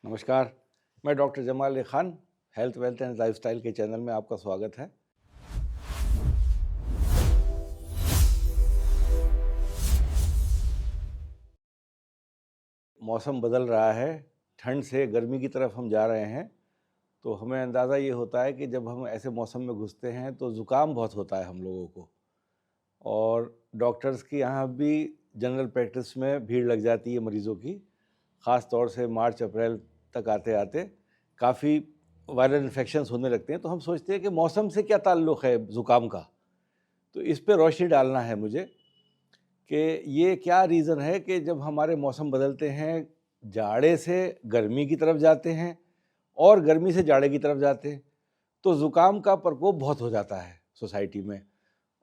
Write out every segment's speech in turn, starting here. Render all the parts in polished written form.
नमस्कार। मैं doctor Jamal Khan, health wealth and lifestyle के चैनल में आपका स्वागत है। मौसम बदल रहा है, ठंड से गर्मी की तरफ हम जा रहे हैं, तो हमें अंदाज़ा ये होता है कि जब हम ऐसे मौसम में घुसते हैं तो ज़ुकाम बहुत होता है हम लोगों को, और डॉक्टर्स की यहाँ भी जनरल प्रैक्टिस में भीड़ लग जाती है मरीज़ों की। ख़ास तौर से मार्च अप्रैल तक आते आते काफ़ी वायरल इन्फेक्शंस होने लगते हैं, तो हम सोचते हैं कि मौसम से क्या ताल्लुक़ है ज़ुकाम का। तो इस पे रोशनी डालना है मुझे कि ये क्या रीज़न है कि जब हमारे मौसम बदलते हैं, जाड़े से गर्मी की तरफ जाते हैं और गर्मी से जाड़े की तरफ जाते हैं, तो ज़ुकाम का प्रकोप बहुत हो जाता है सोसाइटी में।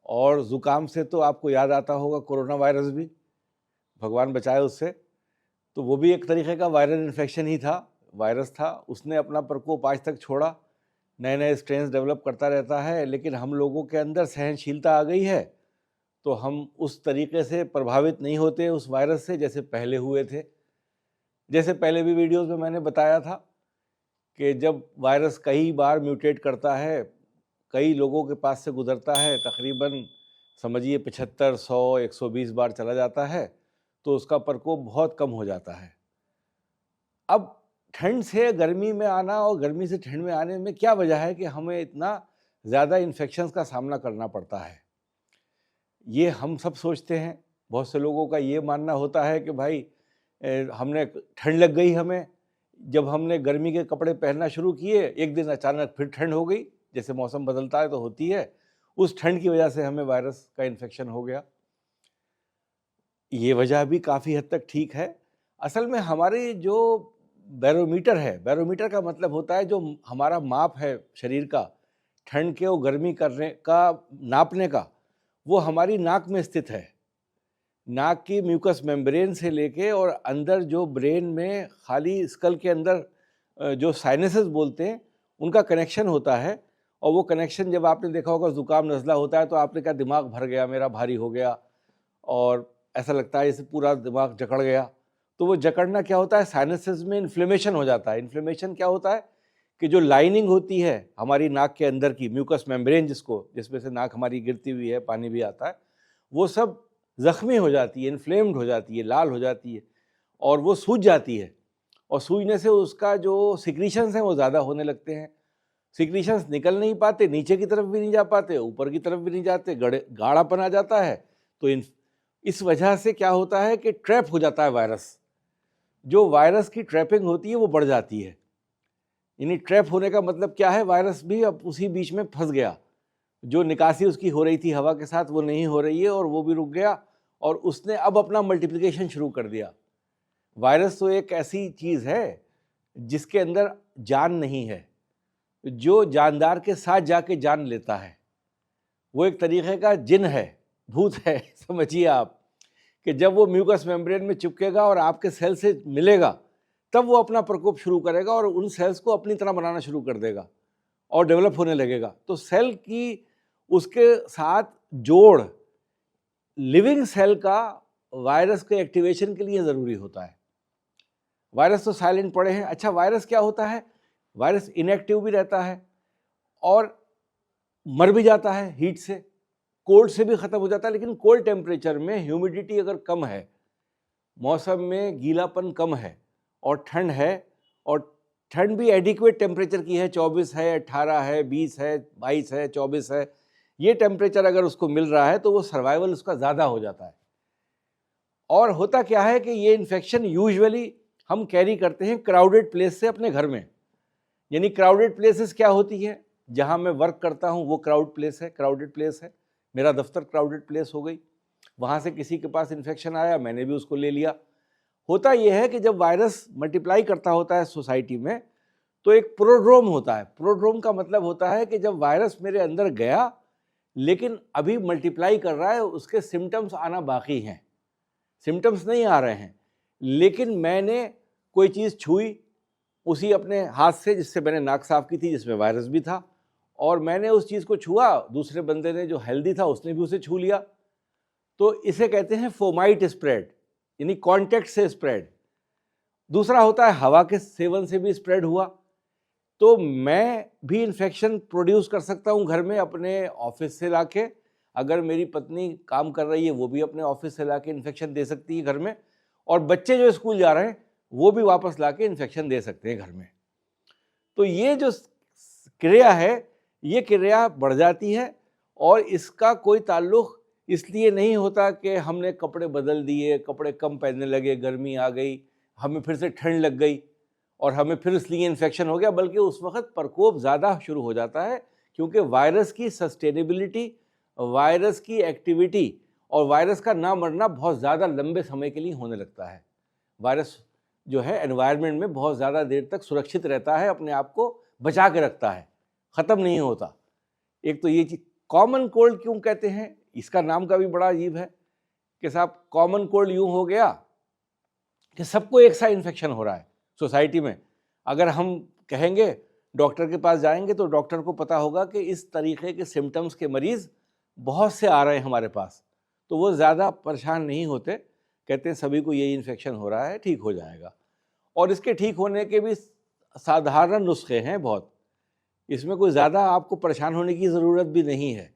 और ज़ुकाम से तो आपको याद आता होगा कोरोना वायरस भी, भगवान बचाए उससे। तो वो भी एक तरीके का वायरल इन्फेक्शन ही था, वायरस था। उसने अपना प्रकोप आज तक छोड़ा, नए नए स्ट्रेन्स डेवलप करता रहता है, लेकिन हम लोगों के अंदर सहनशीलता आ गई है, तो हम उस तरीके से प्रभावित नहीं होते उस वायरस से जैसे पहले हुए थे। जैसे पहले भी वीडियोज़ में मैंने बताया था कि जब वायरस कई बार म्यूटेट करता है, कई लोगों के पास से गुजरता है, तकरीबन समझिए 75, 100, 120 बार चला जाता है, तो उसका प्रकोप बहुत कम हो जाता है। अब ठंड से गर्मी में आना और गर्मी से ठंड में आने में क्या वजह है कि हमें इतना ज़्यादा इन्फेक्शंस का सामना करना पड़ता है? ये हम सब सोचते हैं। बहुत से लोगों का ये मानना होता है कि भाई हमने ठंड लग गई हमें, जब हमने गर्मी के कपड़े पहनना शुरू किए, एक दिन अचानक फिर ठंड हो गई, जैसे मौसम बदलता है तो होती है, उस ठंड की वजह से हमें वायरस का इन्फेक्शन हो गया। ये वजह भी काफ़ी हद तक ठीक है। असल में हमारी जो बैरोमीटर है, बैरोमीटर का मतलब होता है जो हमारा माप है शरीर का, ठंड के और गर्मी करने का, नापने का, वो हमारी नाक में स्थित है। नाक की म्यूकस मेम्ब्रेन से लेके और अंदर जो ब्रेन में खाली स्कल के अंदर जो साइनसेस बोलते हैं, उनका कनेक्शन होता है। और वो कनेक्शन जब आपने देखा होगा ज़ुकाम नज़ला होता है तो आपने कहा दिमाग भर गया, मेरा भारी हो गया, और ऐसा लगता है जैसे पूरा दिमाग जकड़ गया। तो वो जकड़ना क्या होता है, साइनसेस में इन्फ्लेमेशन हो जाता है। इन्फ्लेमेशन क्या होता है कि जो लाइनिंग होती है हमारी नाक के अंदर की म्यूकस मेम्ब्रेन, जिसमें से नाक हमारी गिरती हुई है, पानी भी आता है, वो सब ज़ख्मी हो जाती है, इन्फ्लेम्ड हो जाती है, लाल हो जाती है, और वो सूज जाती है। और सूजने से उसका जो सिक्रीशंस हैं वो ज़्यादा होने लगते हैं। सिक्रीशंस निकल नहीं पाते, नीचे की तरफ भी नहीं जा पाते, ऊपर की तरफ भी नहीं जाते, गाढ़ापन आ जाता है। तो इस वजह से क्या होता है कि ट्रैप हो जाता है वायरस। जो वायरस की ट्रैपिंग होती है वो बढ़ जाती है। यानी ट्रैप होने का मतलब क्या है, वायरस भी अब उसी बीच में फंस गया। जो निकासी उसकी हो रही थी हवा के साथ वो नहीं हो रही है, और वो भी रुक गया, और उसने अब अपना मल्टीप्लिकेशन शुरू कर दिया। वायरस तो एक ऐसी चीज़ है जिसके अंदर जान नहीं है, जो जानदार के साथ जाके जान लेता है। वो एक तरीके का जिन है, भूत है समझिए आप, कि जब वो म्यूकस मेम्ब्रेन में चिपकेगा और आपके सेल से मिलेगा, तब वो अपना प्रकोप शुरू करेगा और उन सेल्स को अपनी तरह बनाना शुरू कर देगा और डेवलप होने लगेगा। तो सेल की उसके साथ जोड़ लिविंग सेल का वायरस के एक्टिवेशन के लिए ज़रूरी होता है। वायरस तो साइलेंट पड़े हैं। अच्छा, वायरस क्या होता है, वायरस इनएक्टिव भी रहता है और मर भी जाता है हीट से, कोल्ड से भी ख़त्म हो जाता है। लेकिन कोल्ड टेम्परेचर में ह्यूमिडिटी अगर कम है, मौसम में गीलापन कम है और ठंड है, और ठंड भी एडिक्वेट टेम्परेचर की है, 24 है, 18 है, 20 है, 22 है, 24 है, ये टेम्परेचर अगर उसको मिल रहा है तो वो सर्वाइवल उसका ज़्यादा हो जाता है। और होता क्या है कि ये इन्फेक्शन यूजुअली हम कैरी करते हैं क्राउडेड प्लेस से अपने घर में। यानी क्राउडेड प्लेसेस क्या होती हैं, जहाँ मैं वर्क करता हूँ वो क्राउडेड प्लेस है। मेरा दफ्तर क्राउडेड प्लेस हो गई, वहाँ से किसी के पास इन्फेक्शन आया, मैंने भी उसको ले लिया। होता यह है कि जब वायरस मल्टीप्लाई करता होता है सोसाइटी में, तो एक प्रोड्रोम होता है। प्रोड्रोम का मतलब होता है कि जब वायरस मेरे अंदर गया लेकिन अभी मल्टीप्लाई कर रहा है, उसके सिम्टम्स आना बाकी हैं, सिम्टम्स नहीं आ रहे हैं, लेकिन मैंने कोई चीज़ छुई उसी अपने हाथ से जिससे मैंने नाक साफ की थी, जिसमें वायरस भी था, और मैंने उस चीज़ को छुआ, दूसरे बंदे ने जो हेल्दी था उसने भी उसे छू लिया। तो इसे कहते हैं फोमाइट स्प्रेड, यानी कॉन्टैक्ट से स्प्रेड। दूसरा होता है हवा के सेवन से भी स्प्रेड हुआ, तो मैं भी इन्फेक्शन प्रोड्यूस कर सकता हूँ घर में अपने ऑफिस से लाके। अगर मेरी पत्नी काम कर रही है वो भी अपने ऑफिस से लाके इन्फेक्शन दे सकती है घर में, और बच्चे जो स्कूल जा रहे हैं वो भी वापस लाके इन्फेक्शन दे सकते हैं घर में। तो ये जो क्रिया है ये क्रिया बढ़ जाती है, और इसका कोई ताल्लुक इसलिए नहीं होता कि हमने कपड़े बदल दिए, कपड़े कम पहनने लगे, गर्मी आ गई, हमें फिर से ठंड लग गई और हमें फिर इसलिए इन्फेक्शन हो गया, बल्कि उस वक्त प्रकोप ज़्यादा शुरू हो जाता है, क्योंकि वायरस की सस्टेनेबिलिटी, वायरस की एक्टिविटी और वायरस का ना मरना बहुत ज़्यादा लंबे समय के लिए होने लगता है। वायरस जो है एनवायरनमेंट में बहुत ज़्यादा देर तक सुरक्षित रहता है, अपने आप को बचा के रखता है, ख़त्म नहीं होता। एक तो ये चीज़। कॉमन कोल्ड क्यों कहते हैं, इसका नाम का भी बड़ा अजीब है कि साहब कॉमन कोल्ड यूँ हो गया कि सबको एक सा इन्फेक्शन हो रहा है सोसाइटी में। अगर हम कहेंगे डॉक्टर के पास जाएंगे तो डॉक्टर को पता होगा कि इस तरीके के सिम्टम्स के मरीज़ बहुत से आ रहे हैं हमारे पास, तो वो ज़्यादा परेशान नहीं होते, कहते हैं सभी को ये इन्फेक्शन हो रहा है, ठीक हो जाएगा। और इसके ठीक होने के भी साधारण नुस्खे हैं बहुत, इसमें कोई ज़्यादा आपको परेशान होने की ज़रूरत भी नहीं है।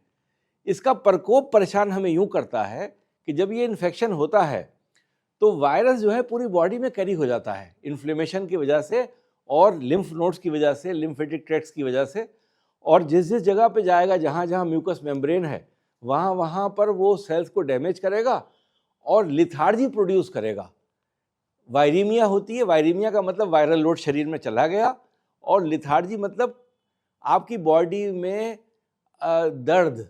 इसका प्रकोप परेशान हमें यूँ करता है कि जब ये इन्फेक्शन होता है तो वायरस जो है पूरी बॉडी में कैरी हो जाता है, इन्फ्लेमेशन की वजह से और लिम्फ नोड्स की वजह से, लिम्फेटिक ट्रैक्ट्स की वजह से, और जिस जिस जगह पे जाएगा, जहाँ जहाँ म्यूकस मेम्ब्रेन है, वहाँ वहाँ पर वो सेल्स को डैमेज करेगा और लिथार्जी प्रोड्यूस करेगा। वायरीमिया होती है, वायरीमिया का मतलब वायरल लोड शरीर में चला गया, और लिथार्जी मतलब आपकी बॉडी में दर्द,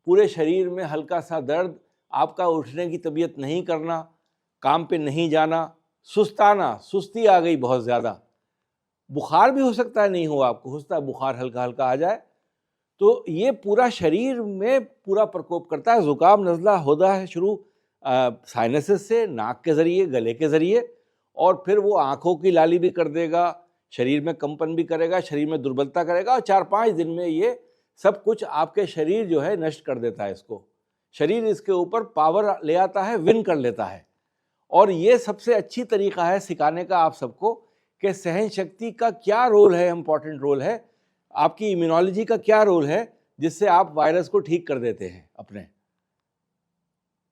पूरे शरीर में हल्का सा दर्द, आपका उठने की तबीयत नहीं करना, काम पे नहीं जाना, सुस्ताना, सुस्ती आ गई बहुत ज़्यादा, बुखार भी हो सकता है नहीं हो आपको, हो सकता है बुखार हल्का हल्का आ जाए। तो ये पूरा शरीर में पूरा प्रकोप करता है। ज़ुकाम नज़ला होता है शुरू साइनसेस से, नाक के ज़रिए, गले के ज़रिए, और फिर वो आँखों की लाली भी कर देगा, शरीर में कंपन भी करेगा, शरीर में दुर्बलता करेगा, और 4-5 दिन में ये सब कुछ आपके शरीर जो है नष्ट कर देता है इसको। शरीर इसके ऊपर पावर ले आता है, विन कर लेता है। और ये सबसे अच्छी तरीका है सिखाने का आप सबको कि सहन शक्ति का क्या रोल है, इम्पॉर्टेंट रोल है, आपकी इम्यूनोलॉजी का क्या रोल है, जिससे आप वायरस को ठीक कर देते हैं अपने।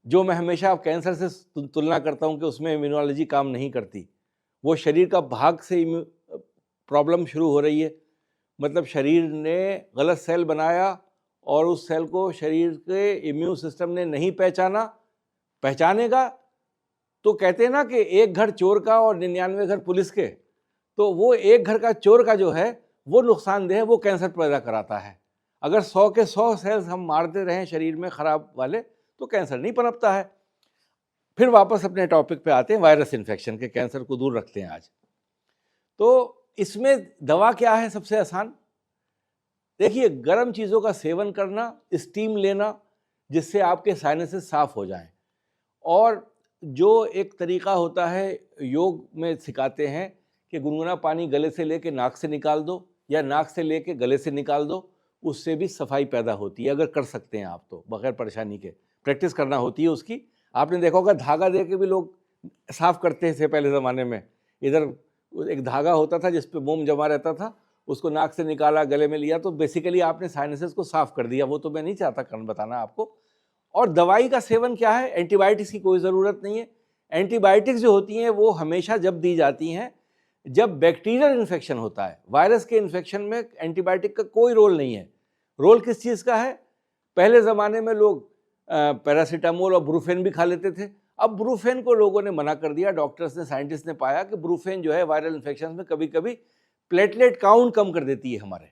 जो मैं हमेशा कैंसर से तुलना करता हूं कि उसमें इम्यूनोलॉजी काम नहीं करती, वो शरीर का भाग से प्रॉब्लम शुरू हो रही है, मतलब शरीर ने गलत सेल बनाया और उस सेल को शरीर के इम्यून सिस्टम ने नहीं पहचानेगा, तो कहते हैं ना कि एक घर चोर का और 99 घर पुलिस के, तो वो एक घर का चोर का जो है वो नुकसानदेह है, वो कैंसर पैदा कराता है। अगर 100 के 100 सेल्स हम मारते रहें शरीर में ख़राब वाले, तो कैंसर नहीं पनपता है। फिर वापस अपने टॉपिक पे आते हैं, वायरस इन्फेक्शन के, कैंसर को दूर रखते हैं आज। तो इसमें दवा क्या है सबसे आसान? देखिए, गर्म चीज़ों का सेवन करना, स्टीम लेना, जिससे आपके साइनसेस साफ हो जाएं। और जो एक तरीका होता है, योग में सिखाते हैं कि गुनगुना पानी गले से लेके नाक से निकाल दो, या नाक से लेके गले से निकाल दो, उससे भी सफाई पैदा होती है। अगर कर सकते हैं आप तो बगैर परेशानी के, प्रैक्टिस करना होती है उसकी। आपने देखा होगा धागा दे के भी लोग साफ़ करते थे पहले ज़माने में। इधर एक धागा होता था जिस पे मोम जमा रहता था, उसको नाक से निकाला, गले में लिया, तो बेसिकली आपने साइनसेस को साफ़ कर दिया। वो तो मैं नहीं चाहता बताना आपको। और दवाई का सेवन क्या है? एंटीबायोटिक्स की कोई ज़रूरत नहीं है। एंटीबायोटिक्स जो होती हैं वो हमेशा जब दी जाती हैं जब बैक्टीरियल इन्फेक्शन होता है। वायरस के इन्फेक्शन में एंटीबायोटिक का कोई रोल नहीं है। रोल किस चीज़ का है? पहले ज़माने में लोग पैरासीटामोल और ब्रूफेन भी खा लेते थे। अब ब्रूफेन को लोगों ने मना कर दिया, डॉक्टर्स ने, साइंटिस्ट ने पाया कि ब्रूफेन जो है वायरल इन्फेक्शन में कभी कभी प्लेटलेट काउंट कम कर देती है हमारे,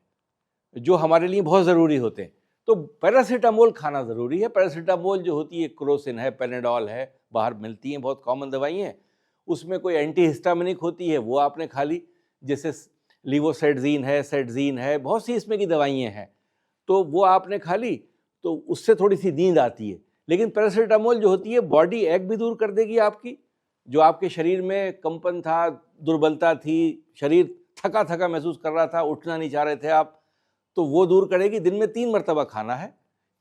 जो हमारे लिए बहुत ज़रूरी होते हैं। तो पैरासीटामोल खाना ज़रूरी है। पैरासीटामोल जो होती है, क्रोसिन है, पेनेडॉल है, बाहर मिलती हैं, बहुत कॉमन दवाई हैं। उसमें कोई एंटीहिस्टामिनिक होती है, वो आपने खा ली, जैसे लीवोसेट्जीन है, सेट्जीन है, बहुत सी इसमें की दवाइयाँ हैं, तो वो आपने खा ली, तो उससे थोड़ी सी नींद आती है। लेकिन पैरासीटामोल जो होती है बॉडी एक भी दूर कर देगी आपकी, जो आपके शरीर में कंपन था, दुर्बलता थी, शरीर थका थका महसूस कर रहा था, उठना नहीं चाह रहे थे आप, तो वो दूर करेगी। दिन में 3 मरतबा खाना है,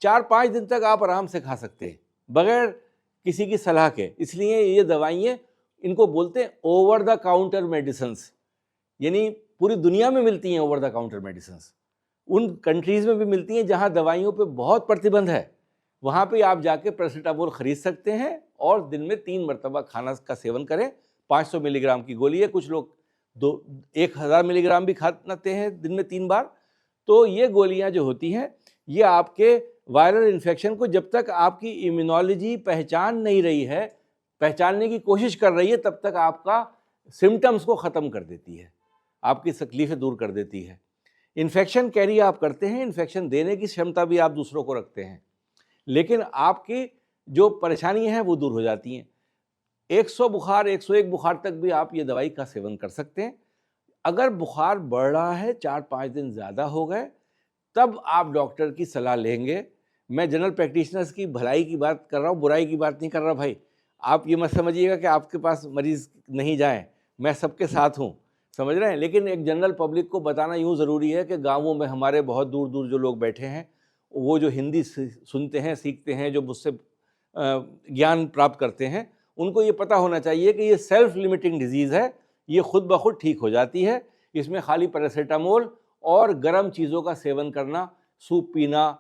4-5 दिन तक आप आराम से खा सकते हैं बगैर किसी की सलाह के। इसलिए ये दवाइयाँ इनको बोलते हैं ओवर द काउंटर मेडिसिन्स, यानी पूरी दुनिया में मिलती हैं ओवर द काउंटर मेडिसिन्स। उन कंट्रीज़ में भी मिलती हैं जहाँ दवाइयों पे बहुत प्रतिबंध है, वहाँ पे आप जाके पैरासीटामोल ख़रीद सकते हैं और दिन में 3 मरतबा खाना का सेवन करें। 500 मिलीग्राम की गोली है, कुछ लोग 1000 मिलीग्राम भी खाते हैं दिन में 3 बार। तो ये गोलियाँ जो होती हैं ये आपके वायरल इन्फेक्शन को, जब तक आपकी इम्यूनोलॉजी पहचान नहीं रही है, पहचानने की कोशिश कर रही है, तब तक आपका सिम्टम्स को ख़त्म कर देती है, आपकी तकलीफ़ें दूर कर देती है। इन्फेक्शन कैरी आप करते हैं, इन्फेक्शन देने की क्षमता भी आप दूसरों को रखते हैं, लेकिन आपकी जो परेशानियाँ हैं वो दूर हो जाती हैं। 100 बुखार 101 बुखार तक भी आप ये दवाई का सेवन कर सकते हैं। अगर बुखार बढ़ रहा है, 4-5 दिन ज़्यादा हो गए, तब आप डॉक्टर की सलाह लेंगे। मैं जनरल प्रैक्टिशनर्स की भलाई की बात कर रहा हूँ, बुराई की बात नहीं कर रहा भाई। आप ये मत समझिएगा कि आपके पास मरीज़ नहीं जाएं, मैं सबके साथ हूँ, समझ रहे हैं। लेकिन एक जनरल पब्लिक को बताना यूँ ज़रूरी है कि गाँवों में हमारे बहुत दूर दूर जो लोग बैठे हैं, वो जो हिंदी सुनते हैं, सीखते हैं, जो मुझसे ज्ञान प्राप्त करते हैं, उनको ये पता होना चाहिए कि ये सेल्फ लिमिटिंग डिजीज़ है, ये खुद ब खुद ठीक हो जाती है। इसमें खाली पैरासीटामोल और गर्म चीज़ों का सेवन करना, सूप पीना,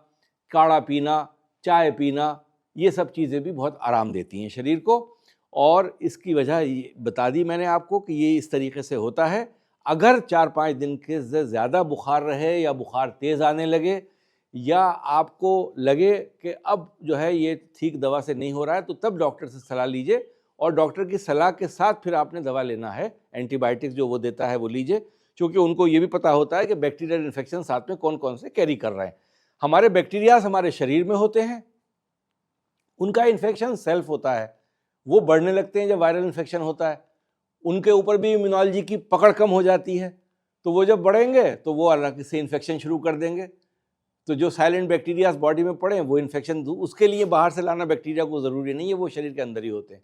काढ़ा पीना, चाय पीना, ये सब चीज़ें भी बहुत आराम देती हैं शरीर को। और इसकी वजह ये बता दी मैंने आपको कि ये इस तरीके से होता है। अगर 4-5 दिन के से ज़्यादा बुखार रहे या बुखार तेज़ आने लगे या आपको लगे कि अब जो है ये ठीक दवा से नहीं हो रहा है, तो तब डॉक्टर से सलाह लीजिए और डॉक्टर की सलाह के साथ फिर आपने दवा लेना है। एंटीबायोटिक्स जो वो देता है वो लीजिए, क्योंकि उनको ये भी पता होता है कि बैक्टीरियल इन्फेक्शन साथ में कौन कौन से कैरी कर रहे हैं। हमारे बैक्टीरियाज हमारे शरीर में होते हैं, उनका इन्फेक्शन सेल्फ होता है, वो बढ़ने लगते हैं जब वायरल इन्फेक्शन होता है। उनके ऊपर भी इम्यूनोलॉजी की पकड़ कम हो जाती है, तो वो जब बढ़ेंगे तो वो अलग से इन्फेक्शन शुरू कर देंगे। तो जो साइलेंट बैक्टीरियाज बॉडी में पड़े वो इन्फेक्शन, उसके लिए बाहर से लाना बैक्टीरिया को ज़रूरी नहीं है, वो शरीर के अंदर ही होते हैं।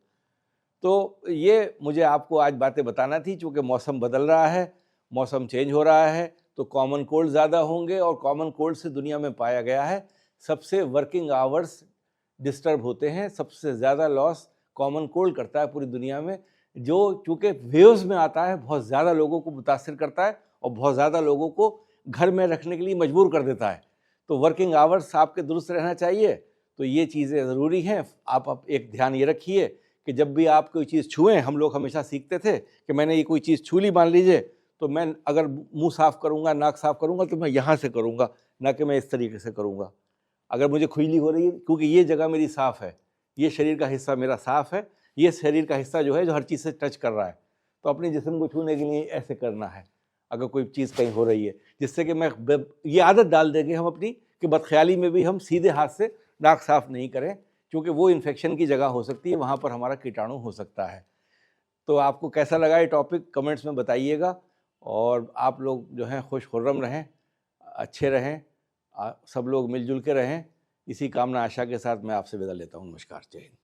तो ये मुझे आपको आज बातें बताना थी, चूँकि मौसम बदल रहा है, मौसम चेंज हो रहा है, तो कॉमन कोल्ड ज़्यादा होंगे और कॉमन कोल्ड से दुनिया में पाया गया है सबसे वर्किंग आवर्स डिस्टर्ब होते हैं, सबसे ज़्यादा लॉस कॉमन कोल्ड करता है पूरी दुनिया में, जो चूँकि वेव्स में आता है, बहुत ज़्यादा लोगों को मुतासिर करता है और बहुत ज़्यादा लोगों को घर में रखने के लिए मजबूर कर देता है। तो वर्किंग आवर्स आपके दुरुस्त रहना चाहिए, तो ये चीज़ें ज़रूरी हैं। आप एक ध्यान ये रखिए कि जब भी आप कोई चीज़ छुएं, हम लोग हमेशा सीखते थे कि मैंने ये कोई चीज़ छू ली मान लीजिए, तो मैं अगर मुंह साफ़ करूँगा, नाक साफ़ करूँगा, तो मैं यहाँ से करूँगा, ना कि मैं इस तरीके से करूँगा। अगर मुझे खुजली हो रही है, क्योंकि ये जगह मेरी साफ़ है, ये शरीर का हिस्सा मेरा साफ़ है, ये शरीर का हिस्सा जो है जो हर चीज़ से टच कर रहा है, तो अपने जिस्म को छूने के लिए ऐसे करना है अगर कोई चीज़ कहीं हो रही है, जिससे कि मैं ये आदत डाल देंगे हम अपनी कि बदख्याली में भी हम सीधे हाथ से नाक साफ़ नहीं करें, क्योंकि वो इन्फेक्शन की जगह हो सकती है, वहाँ पर हमारा कीटाणु हो सकता है। तो आपको कैसा लगा ये टॉपिक कमेंट्स में बताइएगा, और आप लोग जो हैं खुश खुर्रम रहें, अच्छे रहें, सब लोग मिलजुल के रहें। इसी कामना आशा के साथ मैं आपसे विदा लेता हूँ। नमस्कार, जय हिंद।